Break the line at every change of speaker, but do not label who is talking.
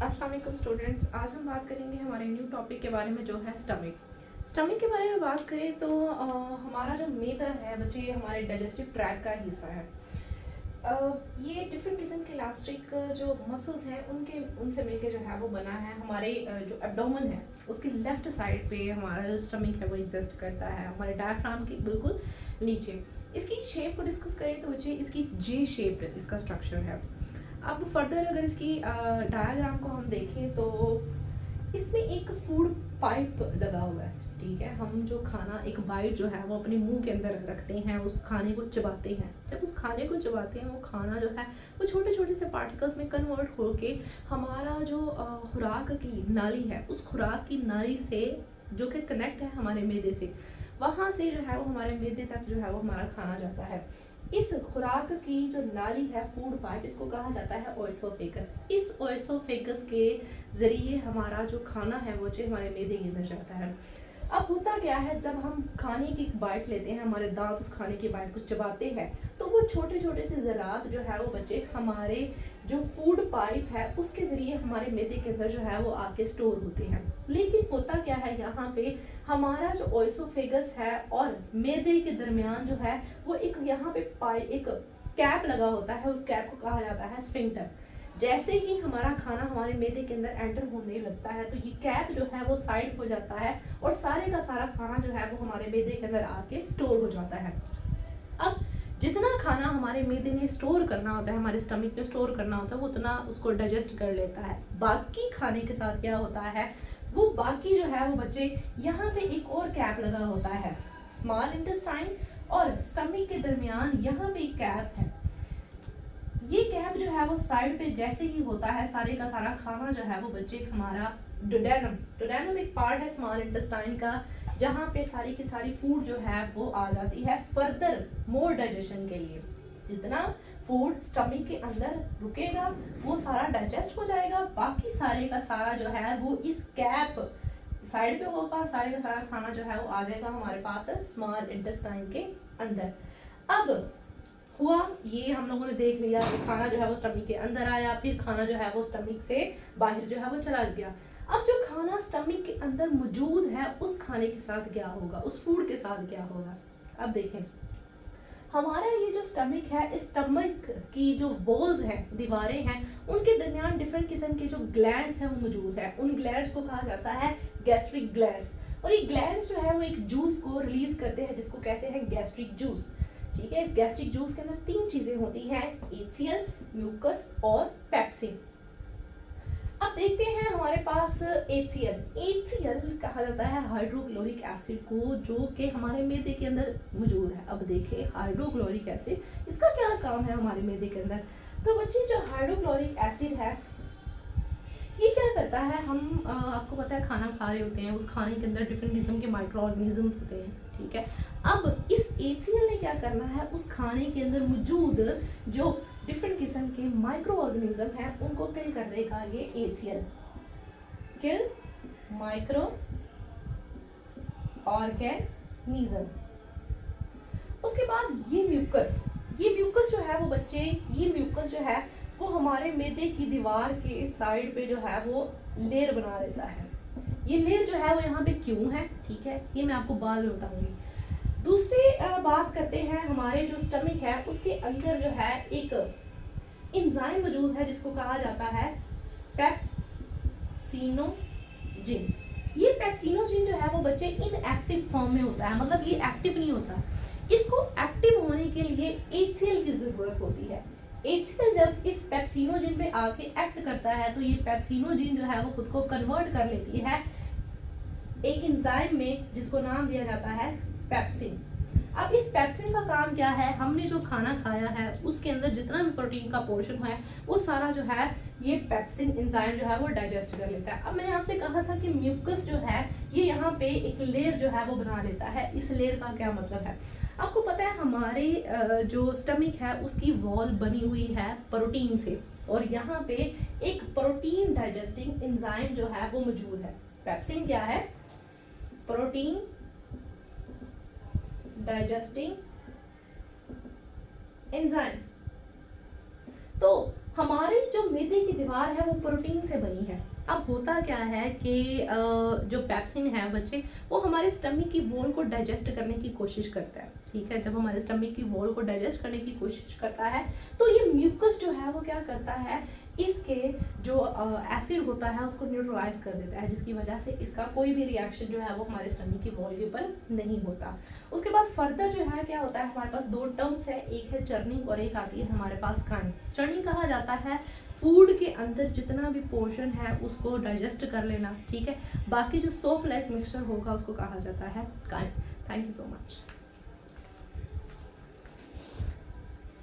अस्सलाम वालेकुम स्टूडेंट्स। आज हम बात करेंगे हमारे न्यू टॉपिक के बारे में जो है स्टमक के बारे में बात करें तो हमारा जो मैदा है बच्चे ये हमारे डाइजेस्टिव ट्रैक का हिस्सा है। ये डिफरेंट किस्म के इलास्टिक जो मसल्स हैं उनसे मिलके जो है वो बना है। हमारे जो एब्डोमेन है उसके लेफ्ट साइड पे हमारा जो स्टमक है वो एग्जिस्ट करता है, हमारे डायफ्राम के बिल्कुल नीचे। इसकी शेप को डिस्कस करें तो बच्चे इसकी जे शेप इसका स्ट्रक्चर है। अब फर्दर अगर इसकी डायग्राम को हम देखें तो इसमें एक फूड पाइप लगा हुआ है, ठीक है। हम जो खाना एक बाइट जो है वो अपने मुंह के अंदर रखते हैं, उस खाने को चबाते हैं। जब उस खाने को चबाते हैं वो खाना जो है वो छोटे छोटे से पार्टिकल्स में कन्वर्ट होके हमारा जो खुराक की नाली है उस खुराक की नाली से जो कि कनेक्ट है हमारे मैदे से, वहाँ से जो है वो हमारे मैदे तक जो है वो हमारा खाना जाता है। इस खुराक की जो नाली है फूड पाइप, इसको कहा जाता है ओएसोफेगस। इस ओएसोफेगस के जरिए हमारा जो खाना है वो हमारे मैदे के अंदर जाता है। अब होता क्या है, जब हम खाने की बाइट लेते हैं, हमारे दांत उस खाने की बाइट को चबाते हैं तो वो छोटे छोटे से ज़रात जो है वो बच्चे हमारे जो फूड पाइप है उसके ज़रिए हमारे मैदे के अंदर जो है वो आके स्टोर होते हैं। लेकिन होता क्या है, यहाँ पे हमारा जो ओएसोफेगस है और मैदे के दरमियान जो है वो एक यहाँ पे एक कैप लगा होता है, उस कैप को कहा जाता है स्फिंक्टर। जैसे ही हमारा खाना हमारे मैदे के अंदर एंटर होने लगता है तो ये कैप जो है वो साइड हो जाता है और सारे का सारा खाना जो है वो हमारे मैदे के अंदर आके स्टोर हो जाता है। अब जितना खाना हमारे मैदे ने स्टोर करना होता है, हमारे स्टमक ने स्टोर करना होता है, वो उतना उसको डाइजेस्ट कर लेता है। बाकी खाने के साथ क्या होता है, वो बाकी जो है वो बच्चे यहाँ पे एक और कैप लगा होता है स्मॉल इंटेस्टाइन और स्टमक के दरमियान यहाँ पे एक कैप है। ये कैप जो है वो साइड पे जैसे ही होता है सारे का सारा खाना जो है वो बच्चे हमारा डोडेनम एक पार्ट है स्मॉल इंटेस्टाइन का, जहाँ पे सारी की सारी फूड जो है वो आ जाती है फर्दर मोर डाइजेशन के लिए। जितना फूड स्टमक के अंदर रुकेगा वो सारा डाइजेस्ट हो जाएगा, बाकी सारे का सारा जो है वो इस कैप साइड पे होगा, सारे का सारा खाना जो है वो आ जाएगा हमारे पास स्मॉल इंटेस्टाइन के अंदर। अब हुआ ये, हम लोगों ने देख लिया कि खाना जो है वो स्टमक के अंदर आया, फिर खाना जो है वो स्टमक से बाहर जो है वो चला गया। अब जो खाना स्टमक के अंदर मौजूद है उस खाने के साथ क्या होगा, उस फूड के साथ क्या होगा। अब देखें हमारा ये जो स्टमक है, इस स्टमक की जो वॉल्स हैं, दीवारें हैं, उनके दरमियान डिफरेंट किस्म के जो ग्लैंड्स हैं वो मौजूद है। उन ग्लैंड्स को कहा जाता है गैस्ट्रिक ग्लैंड्स, और ये ग्लैंड्स जो है वो एक जूस को रिलीज करते हैं जिसको कहते हैं गैस्ट्रिक जूस, ठीक है। इस गैस्ट्रिक जूस के अंदर तीन चीजें होती हैं, एचसीएल, म्यूकस और पेप्सिन। अब देखते हैं हमारे पास एचसीएल कहा जाता है हाइड्रोक्लोरिक एसिड को, जो कि हमारे मैदे के अंदर मौजूद है। अब देखें हाइड्रोक्लोरिक एसिड, इसका क्या काम है हमारे मैदे के अंदर। तो बच्चे जो हाइड्रोक्लोरिक एसिड है ये क्या करता है, हम आपको पता है खाना खा रहे होते हैं, उस खाने के अंदर डिफरेंट किस्म के माइक्रो ऑर्गेनिजम्स होते हैं, ठीक है। अब इस एचसीएल ने क्या करना है, उस खाने के अंदर मौजूद जो डिफरेंट किस्म के माइक्रो ऑर्गेनिज्म हैं उनको किल कर देगा ये एचसीएल, किल माइक्रो ऑर्गेनिज्म। उसके बाद ये म्यूकस जो है वो बच्चे, ये म्यूकस जो है वो हमारे मैदे की दीवार के साइड पे जो है वो लेयर बना देता है। ये लेयर जो है वो यहाँ पे क्यों है, ठीक है, ये मैं आपको बाद में बताऊंगी। दूसरी बात करते हैं, हमारे जो स्टमक है उसके अंदर जो है एक एंजाइम मौजूद है जिसको कहा जाता है पेप्सिनोजिन। ये पेप्सिनोजिन जो है वो बच्चे इनएक्टिव फॉर्म में होता है, मतलब ये एक्टिव नहीं होता। इसको एक्टिव होने के लिए एचसीएल की जरूरत होती है। एचसीएल जब इस पेप्सिनोजिन पे आके एक्ट करता है तो ये पेप्सिनोजिन जो है वो खुद को कन्वर्ट कर लेती है एक एंजाइम में जिसको नाम दिया जाता है पेप्सिन। अब इस पेप्सिन का काम क्या है, हमने जो खाना खाया है उसके अंदर जितना भी प्रोटीन का पोर्शन है वो सारा जो है ये पेप्सिन एंजाइम जो है वो डाइजेस्ट कर लेता है। अब मैंने आपसे कहा था कि म्यूकस जो है ये यहाँ पे एक लेयर जो है वो बना लेता है। इस लेयर का क्या मतलब है, आपको पता है हमारे जो स्टमक है उसकी वॉल बनी हुई है प्रोटीन से, और यहाँ पे एक प्रोटीन डाइजेस्टिंग एंजाइम जो है वो मौजूद है। पेप्सिन क्या है, प्रोटीन डाइजेस्टिंग एंजाइम। तो हमारी जो जो मैदे की दीवार है वो प्रोटीन से बनी है। अब होता क्या है कि जो पेप्सिन है बच्चे, वो हमारे स्टमक की वॉल को डाइजेस्ट करने की कोशिश करता है, ठीक है। जब हमारे स्टमक की वॉल को डाइजेस्ट करने की कोशिश करता है तो ये म्यूकस जो है वो क्या करता है, इसके जो एसिड होता है उसको न्यूट्रलाइज कर देता है, जिसकी वजह से इसका कोई भी रिएक्शन जो है वो हमारे स्टमक की वॉल के ऊपर नहीं होता। उसके बाद फर्दर जो है क्या होता है, हमारे पास दो टर्म्स है, एक है चर्निंग और एक आती है हमारे पास काइंड। चर्निंग कहा जाता है फूड के अंदर जितना भी पोर्शन है उसको डाइजेस्ट कर लेना, ठीक है। बाकी जो सोप लाइक मिक्सचर होगा उसको कहा जाता है kind. Thank you so much.